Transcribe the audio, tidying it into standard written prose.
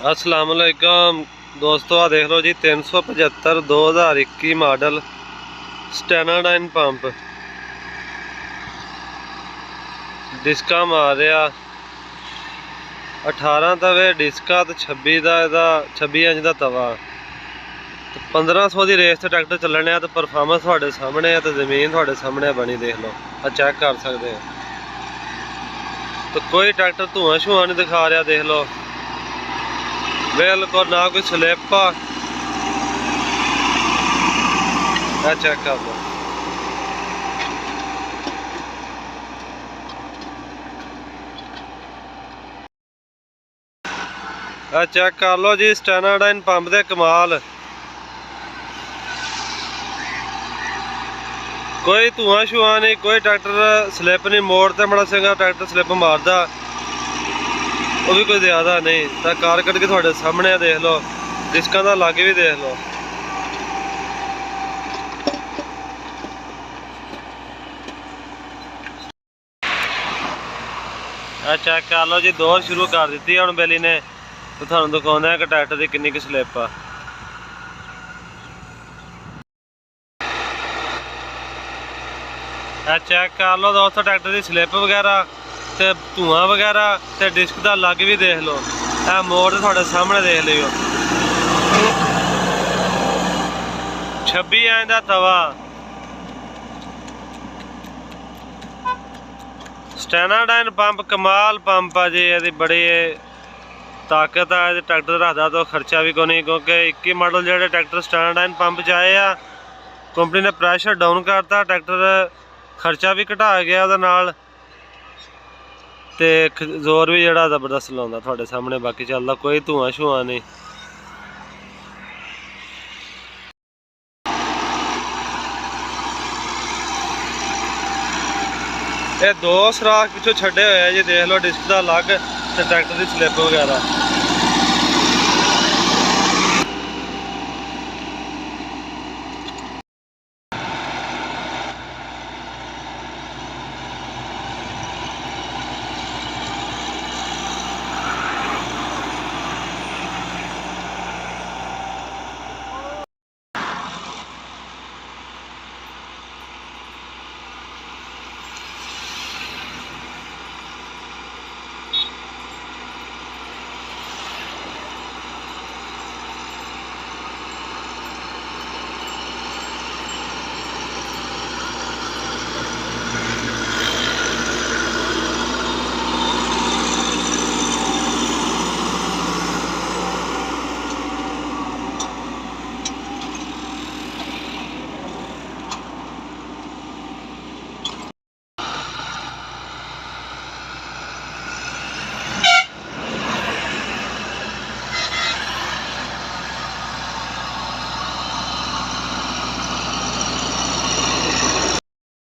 अस्सलाम वालेकुम दोस्तों, आ देख लो जी 375 2021 मॉडल स्टैनाडाइन पंप डिस्का मार रहा 18 तवे डिस्का तो 26 का ਇਹਦਾ 26 इंच का तवा। तो 1500 की रेस से ट्रैक्टर चलने तो परफॉर्मेंस थोड़े सामने है, तो जमीन थोड़े सामने बनी, देख लो आ चेक कर सकते हैं। तो कोई ट्रैक्टर धुआं शुआं नहीं दिखा रहा, देख लो बिल्कुल ना कोई स्लिप आ, चेक कर लो। चेक कर लो जी स्टैनाडाइन पंप दे कमाल। कोई धुआं शुआं नहीं, कोई ट्रैक्टर स्लिप नहीं, मोड़ ते बड़ा सिंगा ट्रैक्टर स्लिप मारदा वो भी कोई ज़्यादा नहीं। तो कार कट के थोड़े सामने देख लो, डिस्कां दा लागे भी देख लो। चेक कर लो जी, दौड़ शुरू कर दी है हम बेली ने, तो थानू दिखाने कि ट्रैक्टर की कितनी की स्लिप आ। चेक कर लो दोस्तों ट्रैक्टर की स्लिप वगैरह ते धुआं वगैरह ते डिस्क का लग भी देख लो। मोड़ थोड़े सामने देख लियो, 26 इंच का तवा। स्टैनाडाइन पंप कमाल पंप आ जी, ये बड़ी ताकत है। ट्रैक्टर रखता तो खर्चा भी को नहीं, क्योंकि 21 मॉडल जो ट्रैक्टर स्टैनाडाइन पंप च आए आ, कंपनी ने प्रैशर डाउन करता, ट्रैक्टर खर्चा भी घटा गया ਉਹਦੇ ਨਾਲ, ਤੇ ਜ਼ੋਰ ਵੀ ਜਿਹੜਾ ਜ਼ਬਰਦਸਤ ਲਾਉਂਦਾ ਤੁਹਾਡੇ ਸਾਹਮਣੇ। ਬਾਕੀ ਚੱਲਦਾ ਕੋਈ ਧੂਆਂ ਸ਼ੂਆਂ ਨਹੀਂ। ਇਹ ਦੋ ਸਰਾਖ ਪਿੱਛੋਂ ਛੱਡੇ ਹੋਏ ਆ ਜੀ, ਦੇਖ ਲਓ ਡਿਸਕ ਦਾ ਅਲੱਗ ਤੇ ਟਰੈਕਟਰ ਦੀ ਸਲਿੱਪ ਵਗੈਰਾ।